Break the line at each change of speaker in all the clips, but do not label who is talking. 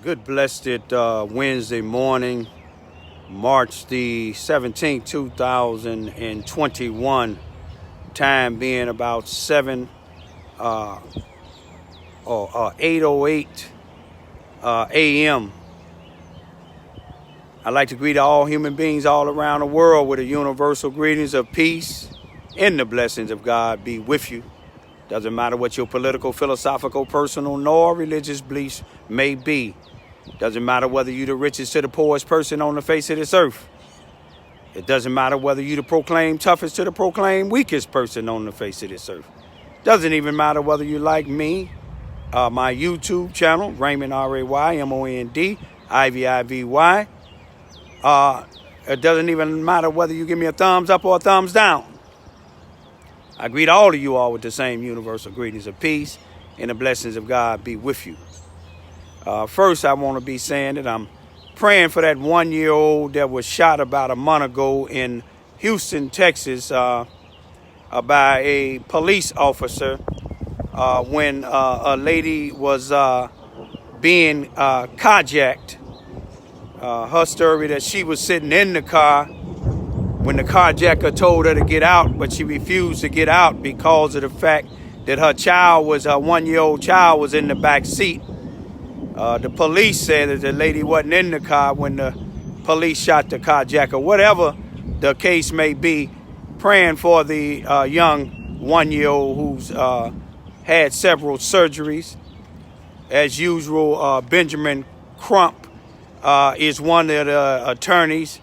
Good blessed Wednesday morning, March the 17th, 2021. Time being about 8:08 a.m. I'd like to greet all human beings all around the world with a universal greetings of peace and the blessings of God be with you. Doesn't matter what your political, philosophical, personal, nor religious beliefs may be. Doesn't matter whether you're the richest to the poorest person on the face of this earth. It doesn't matter whether you the proclaimed toughest to the proclaimed weakest person on the face of this earth. Doesn't even matter whether you like me, my YouTube channel, Raymond, R-A-Y-M-O-N-D, I-V-I-V-Y. It doesn't even matter whether you give me a thumbs up or a thumbs down. I greet all of you all with the same universal greetings of peace and the blessings of God be with you. First, I want to be saying that I'm praying for that 1-year-old that was shot about a month ago in Houston, Texas, by a police officer when a lady was being carjacked. Her story that she was sitting in the car when the carjacker told her to get out, but she refused to get out because of the fact that her 1-year-old child was in the back seat. The police said that the lady wasn't in the car when the police shot the carjacker. Whatever the case may be, praying for the young 1-year-old who's had several surgeries. As usual, Benjamin Crump is one of the attorneys,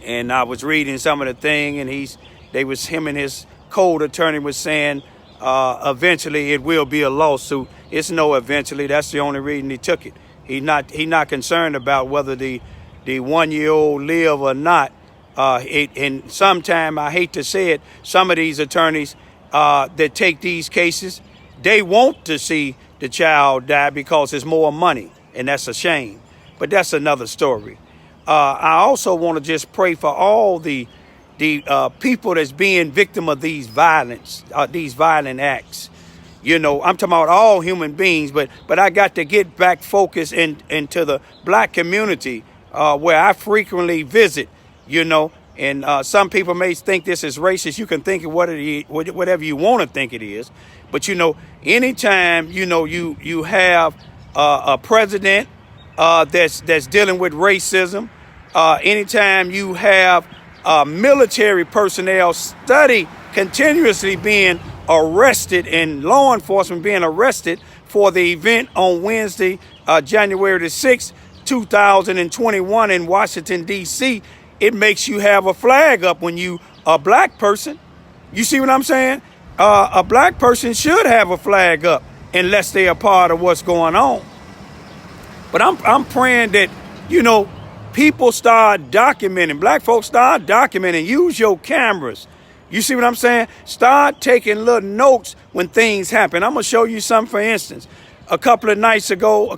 and I was reading some of the thing, and him and his co-attorney was saying eventually it will be a lawsuit. It's no eventually. That's the only reason he took it. He's not concerned about whether the 1-year-old live or not. And sometime, I hate to say it, some of these attorneys that take these cases, they want to see the child die because it's more money, and that's a shame. But that's another story. I also want to just pray for all the people that's being victim of these violent acts. You know, I'm talking about all human beings, but I got to get back focused into the black community where I frequently visit, you know, and some people may think this is racist. You can think of whatever you want to think it is. But, you know, anytime, you know, you have a president that's dealing with racism, anytime you have military personnel continuously being arrested and law enforcement being arrested for the event on Wednesday, January the 6th, 2021 in Washington, D.C., it makes you have a flag up when you a black person. You see what I'm saying? A black person should have a flag up unless they are part of what's going on. But I'm praying that, you know, people start documenting, black folks start documenting, use your cameras. You see what I'm saying? Start taking little notes when things happen. I'm going to show you something, for instance. A couple of days ago,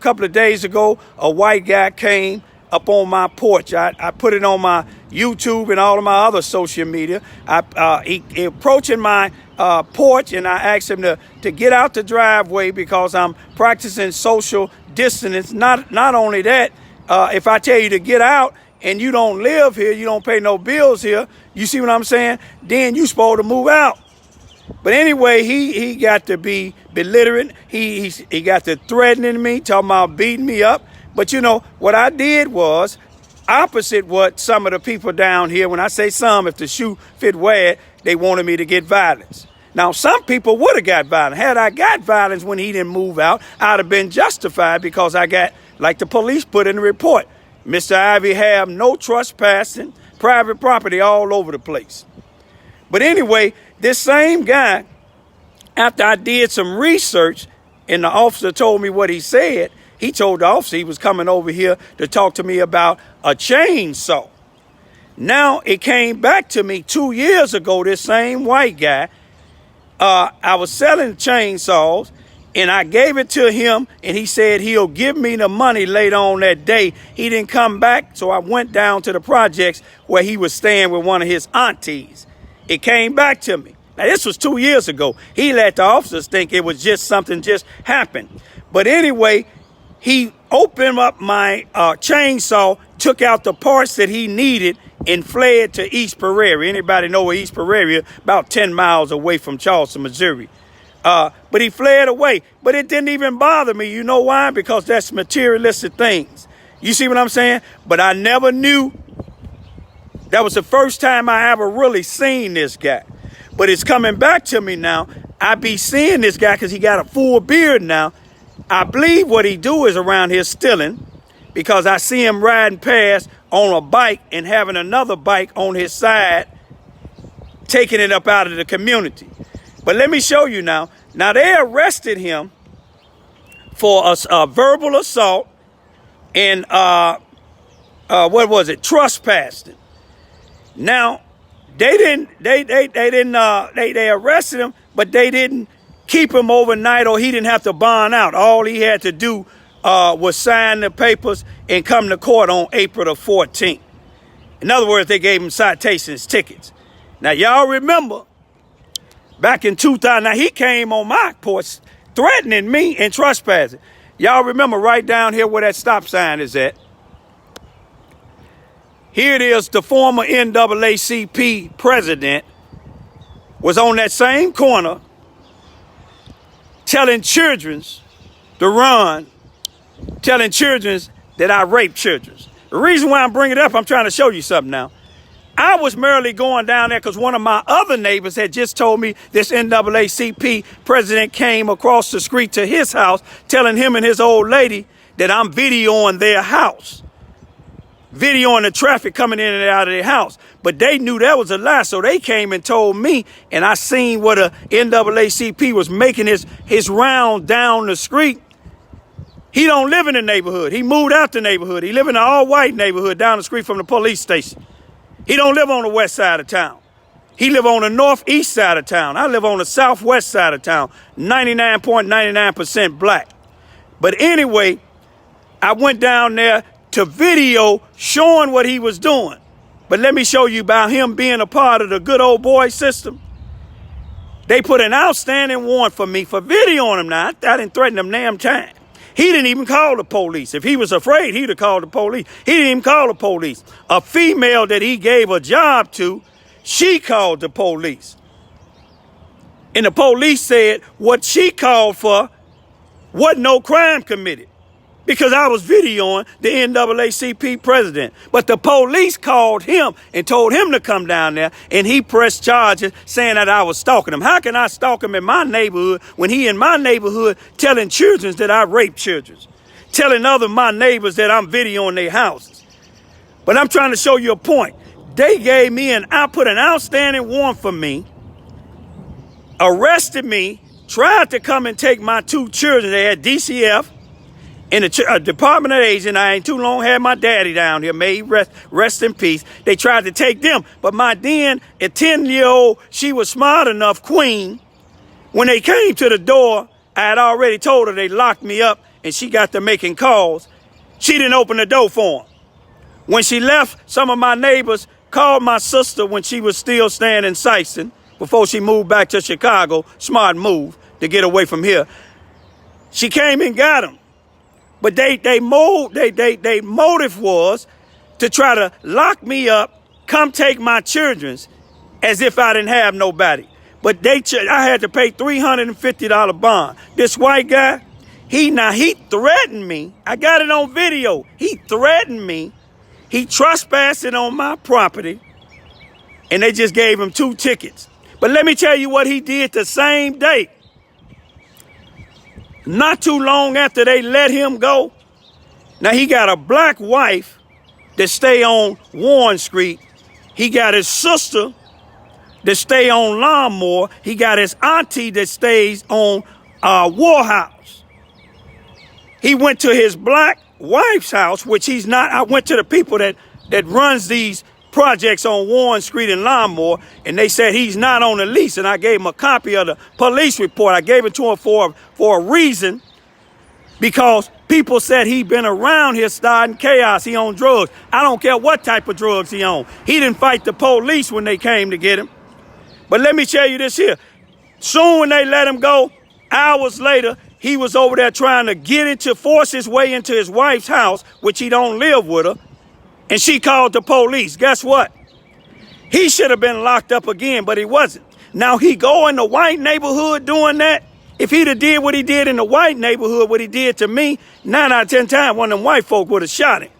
a white guy came up on my porch. I put it on my YouTube and all of my other social media. He approaching my porch, and I asked him to get out the driveway because I'm practicing social distance. Not only that, if I tell you to get out and you don't live here, you don't pay no bills here, you see what I'm saying? Then you supposed to move out. But anyway, he got to be belligerent. He got to threatening me, talking about beating me up. But you know, what I did was opposite what some of the people down here, when I say some, if the shoe fit wear it, they wanted me to get violence. Now, some people would have got violence. Had I got violence when he didn't move out, I'd have been justified because I got, like the police put in the report, Mr. Ivy have no trespassing, private property all over the place. But anyway, this same guy, after I did some research and the officer told me what he said, he told the officer he was coming over here to talk to me about a chainsaw. Now it came back to me 2 years ago, this same white guy, I was selling chainsaws, and I gave it to him, and he said he'll give me the money later on that day. He didn't come back, so I went down to the projects where he was staying with one of his aunties. It came back to me. Now, this was 2 years ago. He let the officers think it was just something just happened. But anyway, he opened up my chainsaw, took out the parts that he needed, and fled to East Prairie. Anybody know where East Prairie is? About 10 miles away from Charleston, Missouri. But he fled away. But it didn't even bother me. You know why? Because that's materialistic things. You see what I'm saying? But I never knew. That was the first time I ever really seen this guy. But it's coming back to me now. I be seeing this guy because he got a full beard now. I believe what he do is around here stealing, because I see him riding past on a bike and having another bike on his side, taking it up out of the community. But let me show you now. Now they arrested him for a verbal assault and what was it? Trespassing. Now they arrested him, but they didn't keep him overnight, or he didn't have to bond out. All he had to do was sign the papers and come to court on April the 14th. In other words, they gave him citations, tickets. Now, y'all remember back in 2000, now he came on my porch threatening me and trespassing. Y'all remember right down here where that stop sign is at. Here it is, the former NAACP president was on that same corner telling children to run, telling children that I rape children. The reason why I'm bringing it up, I'm trying to show you something now. I was merely going down there because one of my other neighbors had just told me this NAACP president came across the street to his house telling him and his old lady that I'm videoing their house, videoing the traffic coming in and out of their house. But they knew that was a lie, so they came and told me, and I seen what a NAACP was making his round down the street. He don't live in the neighborhood. He moved out the neighborhood. He live in an all-white neighborhood down the street from the police station. He don't live on the west side of town. He live on the northeast side of town. I live on the southwest side of town, 99.99% black. But anyway, I went down there to video showing what he was doing. But let me show you about him being a part of the good old boy system. They put an outstanding warrant for me for videoing him now. I didn't threaten him damn time. He didn't even call the police. If he was afraid, he'd have called the police. He didn't even call the police. A female that he gave a job to, she called the police. And the police said what she called for wasn't no crime committed, because I was videoing the NAACP president. But the police called him and told him to come down there, and he pressed charges saying that I was stalking him. How can I stalk him in my neighborhood when he in my neighborhood telling children that I rape children, telling other my neighbors that I'm videoing their houses? But I'm trying to show you a point. They gave me I put an outstanding warrant for me, arrested me, tried to come and take my two children. They had DCF. In the Department of Aging, I ain't too long had my daddy down here. May he rest in peace. They tried to take them. But my then, a 10-year-old, she was smart enough, queen. When they came to the door, I had already told her they locked me up, and she got to making calls. She didn't open the door for them. When she left, some of my neighbors called my sister when she was still staying in Sykeston before she moved back to Chicago. Smart move to get away from here. She came and got them. But they motive was to try to lock me up, come take my children's, as if I didn't have nobody. But I had to pay $350 bond. This white guy, he threatened me. I got it on video. He threatened me. He trespassed on my property, and they just gave him 2 tickets. But let me tell you what he did the same day. Not too long after they let him go. Now, he got a black wife that stay on Warren Street. He got his sister that stay on Lawnmower. He got his auntie that stays on Warhouse. He went to his black wife's house, which he's not. I went to the people that runs these projects on Warren Street and Lawnmower, and they said he's not on the lease, and I gave him a copy of the police report. I gave it to him for a reason, because people said he'd been around here starting chaos. He on drugs. I don't care what type of drugs he on. He didn't fight the police when they came to get him. But let me tell you this here. Soon when they let him go, hours later, he was over there trying to force his way into his wife's house, which he don't live with her, and she called the police. Guess what? He should have been locked up again, but he wasn't. Now he go in the white neighborhood doing that. If he'd have did what he did in the white neighborhood, what he did to me, 9 out of 10 times, one of them white folk would have shot him.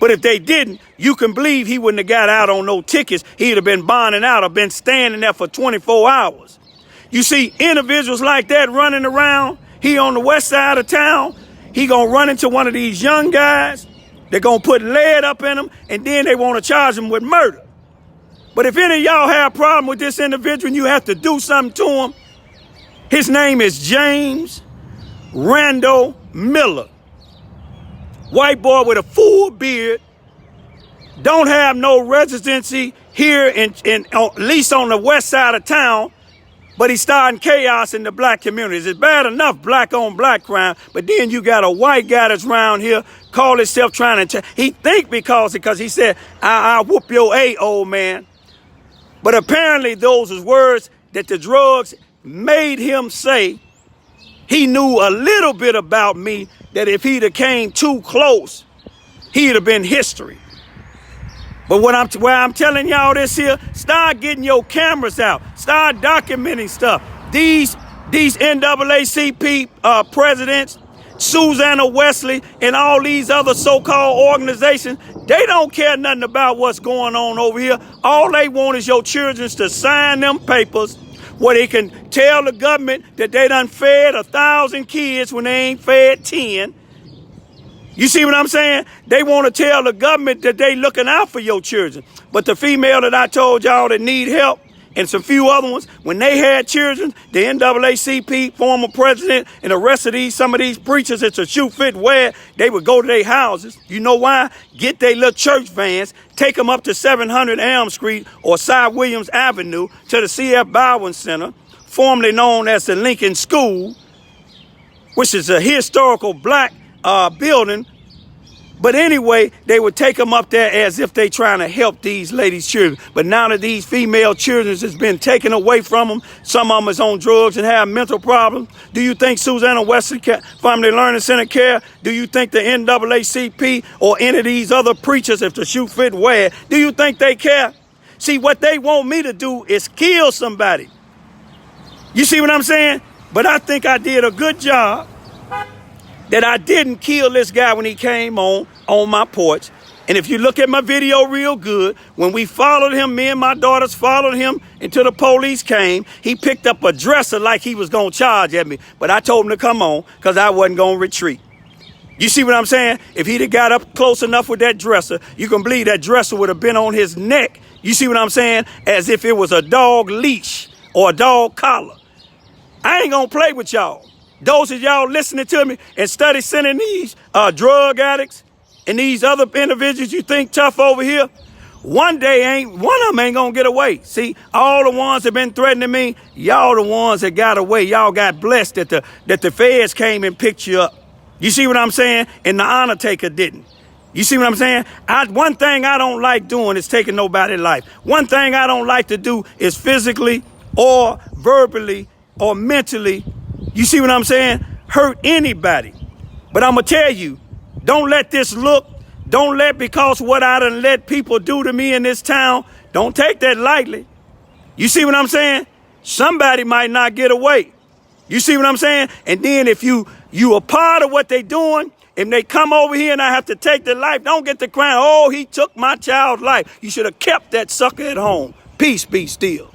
But if they didn't, you can believe he wouldn't have got out on no tickets. He'd have been bonding out or been standing there for 24 hours. You see individuals like that running around, he on the west side of town, he gonna run into one of these young guys, they're gonna put lead up in him, and then they wanna charge him with murder. But if any of y'all have a problem with this individual and you have to do something to him, his name is James Randall Miller. White boy with a full beard, don't have no residency here at least on the west side of town, but he's starting chaos in the black communities. It's bad enough black on black crime, but then you got a white guy that's around here, call himself trying to, he think because he said, I'll whoop your old man. But apparently those are words that the drugs made him say. He knew a little bit about me, that if he'd have came too close, he'd have been history. But why I'm telling y'all this here, start getting your cameras out. Start documenting stuff. These NAACP presidents, Susanna Wesley, and all these other so-called organizations, they don't care nothing about what's going on over here. All they want is your children to sign them papers where they can tell the government that they done fed 1,000 kids when they ain't fed 10. You see what I'm saying? They want to tell the government that they looking out for your children. But the female that I told y'all that need help, and some few other ones, when they had children, the NAACP, former president, and the rest of some of these preachers that should shoot fit where, they would go to their houses. You know why? Get their little church vans, take them up to 700 Elm Street or Cy Williams Avenue to the C.F. Bowen Center, formerly known as the Lincoln School, which is a historical black building. But anyway, they would take them up there as if they trying to help these ladies' children. But now that these female children has been taken away from them, some of them is on drugs and have mental problems. Do you think Susanna Wesley Family Learning Center care? Do you think the NAACP or any of these other preachers, if the shoe fit where, do you think they care? See, what they want me to do is kill somebody. You see what I'm saying? But I think I did a good job that I didn't kill this guy when he came on my porch. And if you look at my video real good, when we followed him, me and my daughters followed him until the police came, he picked up a dresser like he was going to charge at me. But I told him to come on because I wasn't going to retreat. You see what I'm saying? If he'd have got up close enough with that dresser, you can believe that dresser would have been on his neck. You see what I'm saying? As if it was a dog leash or a dog collar. I ain't going to play with y'all. Those of y'all listening to me and study sending these drug addicts and these other individuals you think tough over here, one day one of them ain't gonna get away. See, all the ones that been threatening me, y'all the ones that got away. Y'all got blessed that the feds came and picked you up. You see what I'm saying? And the honor taker didn't. You see what I'm saying? One thing I don't like doing is taking nobody's life. One thing I don't like to do is physically or verbally or mentally, you see what I'm saying, hurt anybody. But I'm going to tell you, don't let this because what I done let people do to me in this town, don't take that lightly. You see what I'm saying? Somebody might not get away. You see what I'm saying? And then if you a part of what they doing, if they come over here and I have to take their life, don't get the crying, oh, he took my child's life. You should have kept that sucker at home. Peace be still.